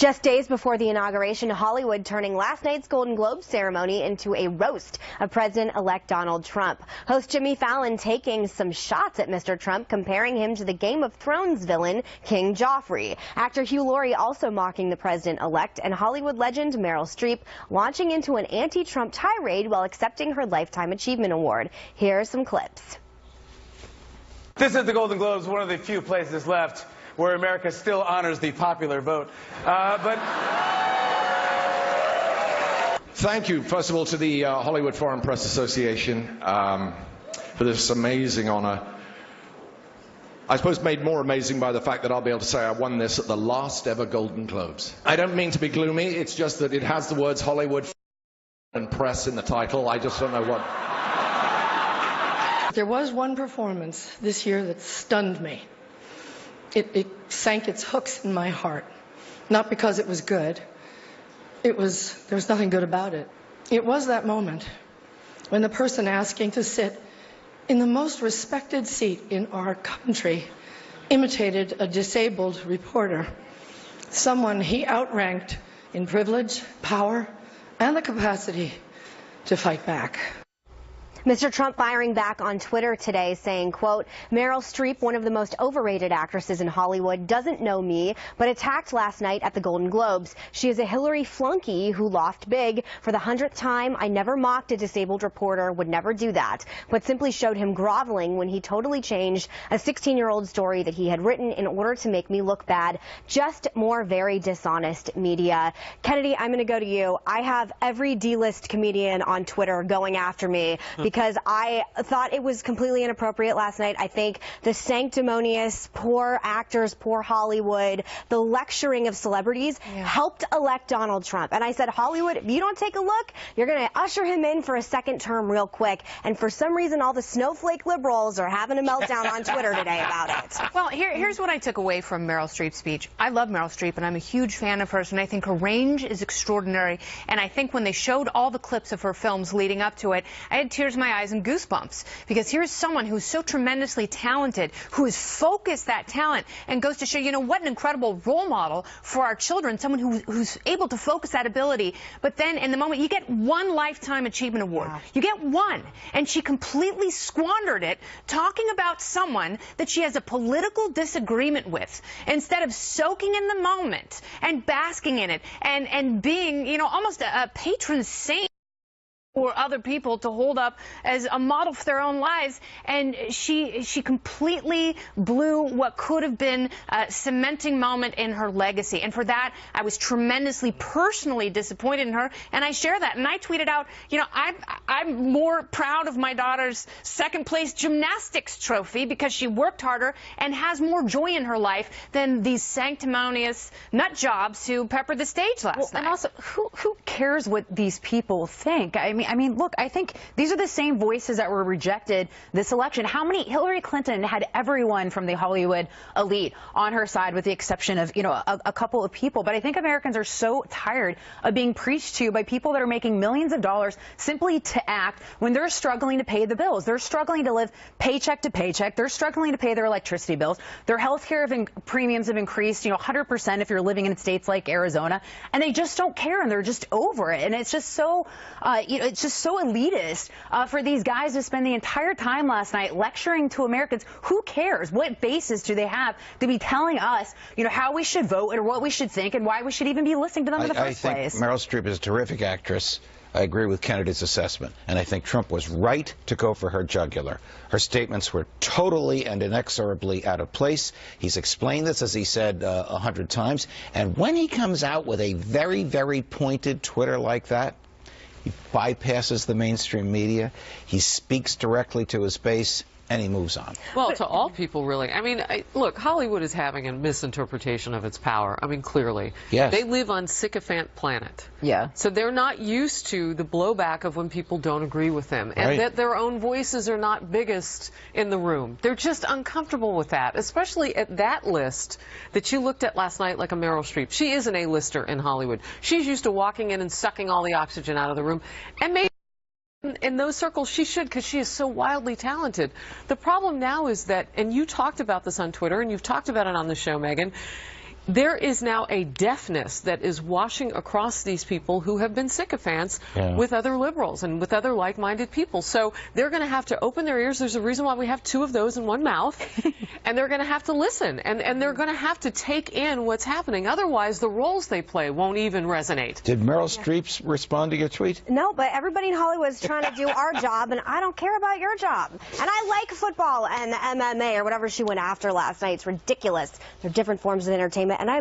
Just days before the inauguration, Hollywood turning last night's Golden Globe ceremony into a roast of President-elect Donald Trump. Host Jimmy Fallon taking some shots at Mr. Trump, comparing him to the Game of Thrones villain King Joffrey. Actor Hugh Laurie also mocking the president-elect, and Hollywood legend Meryl Streep launching into an anti-Trump tirade while accepting her Lifetime Achievement Award. Here are some clips. This is the Golden Globes, one of the few places left where America still honors the popular vote. Thank you, first of all, to the Hollywood Foreign Press Association for this amazing honor. I suppose made more amazing by the fact that I'll be able to say I won this at the last ever Golden Globes. I don't mean to be gloomy, it's just that it has the words Hollywood and Press in the title. I just don't know what. There was one performance this year that stunned me. It sank its hooks in my heart. Not because it was good. There was nothing good about it. It was that moment when the person asking to sit in the most respected seat in our country imitated a disabled reporter, someone he outranked in privilege, power, and the capacity to fight back. Mr. Trump firing back on Twitter today saying, quote, Meryl Streep, one of the most overrated actresses in Hollywood, doesn't know me, but attacked last night at the Golden Globes. She is a Hillary flunky who laughed big. For the 100th time, I never mocked a disabled reporter, would never do that, but simply showed him groveling when he totally changed a 16-year-old story that he had written in order to make me look bad. Just more very dishonest media. Kennedy, I'm going to go to you. I have every D-list comedian on Twitter going after me because I thought it was completely inappropriate last night. I think the sanctimonious, poor actors, poor Hollywood, the lecturing of celebrities helped elect Donald Trump. And I said, Hollywood, if you don't take a look, you're going to usher him in for a second term real quick. And for some reason, all the snowflake liberals are having a meltdown on Twitter today about it. Well, here's what I took away from Meryl Streep's speech. I love Meryl Streep, and I'm a huge fan of hers, and I think her range is extraordinary. And I think when they showed all the clips of her films leading up to it, I had tears in my eyes and goosebumps, because here's someone who's so tremendously talented, who has focused that talent and goes to show, you know, what an incredible role model for our children, someone who's able to focus that ability. But then in the moment, you get one Lifetime Achievement Award. Yeah. You get one. And she completely squandered it talking about someone that she has a political disagreement with, instead of soaking in the moment and basking in it and being, you know, almost a patron saint for other people to hold up as a model for their own lives. And she completely blew what could have been a cementing moment in her legacy. And for that, I was tremendously personally disappointed in her. And I share that. And I tweeted out, you know, I'm more proud of my daughter's second place gymnastics trophy because she worked harder and has more joy in her life than these sanctimonious nut jobs who peppered the stage last night. And also, who cares what these people think? I mean, look, I think these are the same voices that were rejected this election. Hillary Clinton had everyone from the Hollywood elite on her side, with the exception of, you know, a couple of people. But I think Americans are so tired of being preached to by people that are making millions of dollars simply to act when they're struggling to pay the bills. They're struggling to live paycheck to paycheck. They're struggling to pay their electricity bills. Their health care premiums have increased, you know, 100% if you're living in states like Arizona. And they just don't care, and they're just over it. And it's just so, you know, it's just so elitist for these guys to spend the entire time last night lecturing to Americans. Who cares? What basis do they have to be telling us, you know, how we should vote or what we should think and why we should even be listening to them in the first place? I think Meryl Streep is a terrific actress. I agree with Kennedy's assessment, and I think Trump was right to go for her jugular. Her statements were totally and inexorably out of place. He's explained this, as he said 100 times, and when he comes out with a very, very pointed Twitter like that, he bypasses the mainstream media, he speaks directly to his base, and he moves on. Well, to all people, really. I mean, look, Hollywood is having a misinterpretation of its power. I mean, clearly. Yes. They live on sycophant planet. Yeah. So they're not used to the blowback of when people don't agree with them. And that their own voices are not biggest in the room. They're just uncomfortable with that, especially at that list that you looked at last night, like a Meryl Streep. She is an A-lister in Hollywood. She's used to walking in and sucking all the oxygen out of the room. And maybe in those circles, she should, because she is so wildly talented. The problem now is that, and you talked about this on Twitter, and you've talked about it on the show, Megan, there is now a deafness that is washing across these people who have been sycophants with other liberals and with other like-minded people. So they're going to have to open their ears. There's a reason why we have two of those in one mouth. And they're going to have to listen. And they're going to have to take in what's happening. Otherwise, the roles they play won't even resonate. Did Meryl Streep respond to your tweet? No, but everybody in Hollywood is trying to do our job, and I don't care about your job. And I like football and MMA or whatever she went after last night. It's ridiculous. They're different forms of entertainment. And I